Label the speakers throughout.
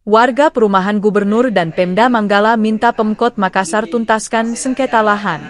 Speaker 1: Warga perumahan Gubernur dan Pemda Manggala minta Pemkot Makassar tuntaskan sengketa lahan.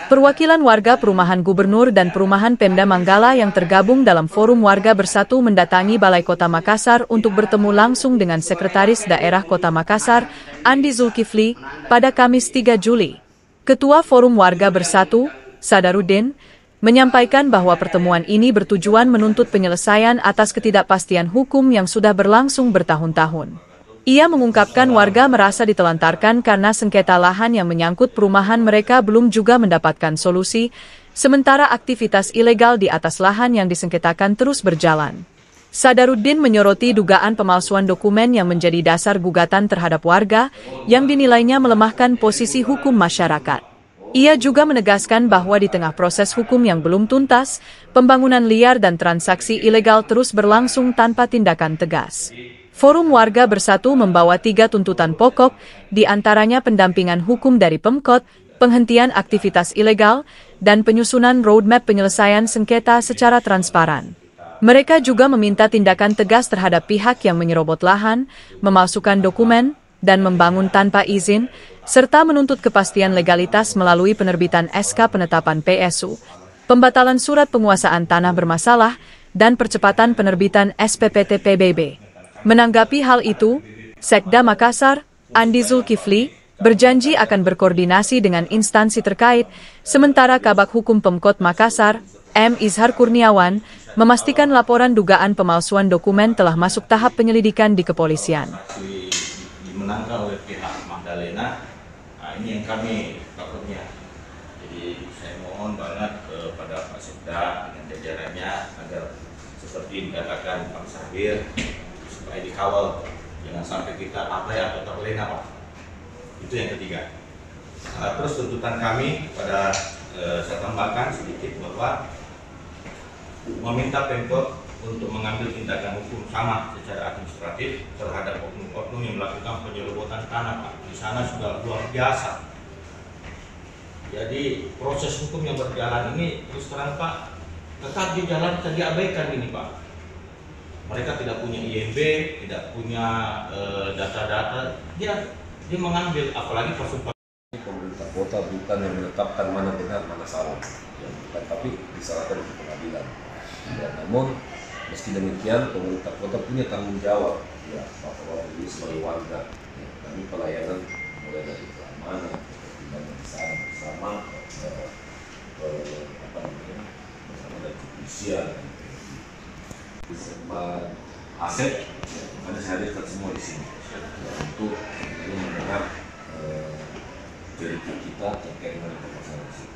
Speaker 1: Perwakilan warga perumahan Gubernur dan perumahan Pemda Manggala yang tergabung dalam Forum Warga Bersatu mendatangi Balai Kota Makassar untuk bertemu langsung dengan Sekretaris Daerah Kota Makassar, Andi Zulkifli, pada Kamis 3 Juli. Ketua Forum Warga Bersatu, Sadarudin, menyampaikan bahwa pertemuan ini bertujuan menuntut penyelesaian atas ketidakpastian hukum yang sudah berlangsung bertahun-tahun. Ia mengungkapkan warga merasa ditelantarkan karena sengketa lahan yang menyangkut perumahan mereka belum juga mendapatkan solusi, sementara aktivitas ilegal di atas lahan yang disengketakan terus berjalan. Sadarudin menyoroti dugaan pemalsuan dokumen yang menjadi dasar gugatan terhadap warga, yang dinilainya melemahkan posisi hukum masyarakat. Ia juga menegaskan bahwa di tengah proses hukum yang belum tuntas, pembangunan liar dan transaksi ilegal terus berlangsung tanpa tindakan tegas. Forum Warga Bersatu membawa 3 tuntutan pokok, di antaranya pendampingan hukum dari Pemkot, penghentian aktivitas ilegal, dan penyusunan roadmap penyelesaian sengketa secara transparan. Mereka juga meminta tindakan tegas terhadap pihak yang menyerobot lahan, memalsukan dokumen, dan membangun tanpa izin, serta menuntut kepastian legalitas melalui penerbitan SK penetapan PSU, pembatalan surat penguasaan tanah bermasalah, dan percepatan penerbitan SPPT PBB. Menanggapi hal itu, Sekda Makassar, Andi Zulkifli, berjanji akan berkoordinasi dengan instansi terkait, sementara Kabag Hukum Pemkot Makassar, M. Izhar Kurniawan, memastikan laporan dugaan pemalsuan dokumen telah masuk tahap penyelidikan di kepolisian.
Speaker 2: Dimenangkan oleh pihak Magdalena, ini yang kami takutnya. Jadi saya mohon banget kepada Pak Sekda dengan jajarannya agar seperti dikatakan Pak Sabir, supaya dikawal, jangan sampai kita abai atau terlena, Pak. Itu yang ketiga. Terus tuntutan kami pada saya tambahkan sedikit bahwa meminta Pemkot untuk mengambil tindakan hukum sama secara administratif terhadap oknum-oknum yang melakukan penyerobotan tanah, Pak. Di sana sudah luar biasa. Jadi proses hukum yang berjalan ini terus terang, Pak, tetap dijalankan, diabaikan ini, Pak. Mereka tidak punya IMB, tidak punya data-data, dia mengambil, apalagi pasukan.
Speaker 3: Pemerintah kota bukan yang menetapkan mana benar mana salah, tapi diserahkan ke pengadilan. Ya, namun meski demikian pemerintah kota punya tanggung jawab, ya, bahwa ini sebagai warga, ya, kami pelayanan mulai dari keamanan, ketertiban di sana bersama, bersama dari kepolisian. Bersama aset, ada saya hadirkan semua di sini untuk mendengar cerita kita terkait dengan permasalahan ini.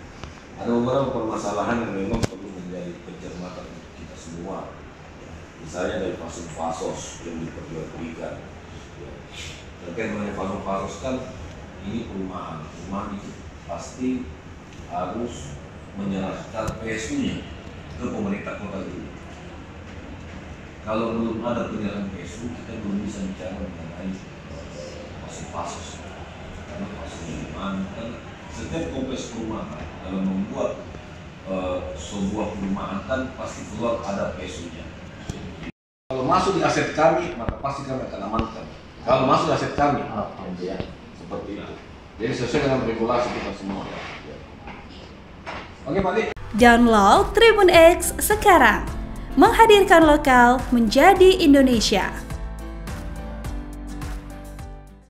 Speaker 3: Ada beberapa permasalahan yang memang perlu menjadi pencermatan untuk kita semua. Misalnya dari fasos yang diperjualbelikan. Terkait dengan fasos kan ini perumahan itu pasti harus menyerahkan PSU-nya ke pemerintah kota dulu. Kalau belum ada penyerahan PSU, kita belum bisa bicara mengenai fasos. Karena fasos kan setiap kompleks perumahan dalam membuat sebuah perumahan kan pasti keluar ada PSU-nya. Kalau masuk di aset kami, maka pasti kami akan amankan. Kalau masuk di aset kami, seperti itu. Jadi sesuai dengan regulasi kita semua. Oke, Pak Dik.
Speaker 4: Download Tribun X sekarang. Menghadirkan lokal menjadi Indonesia.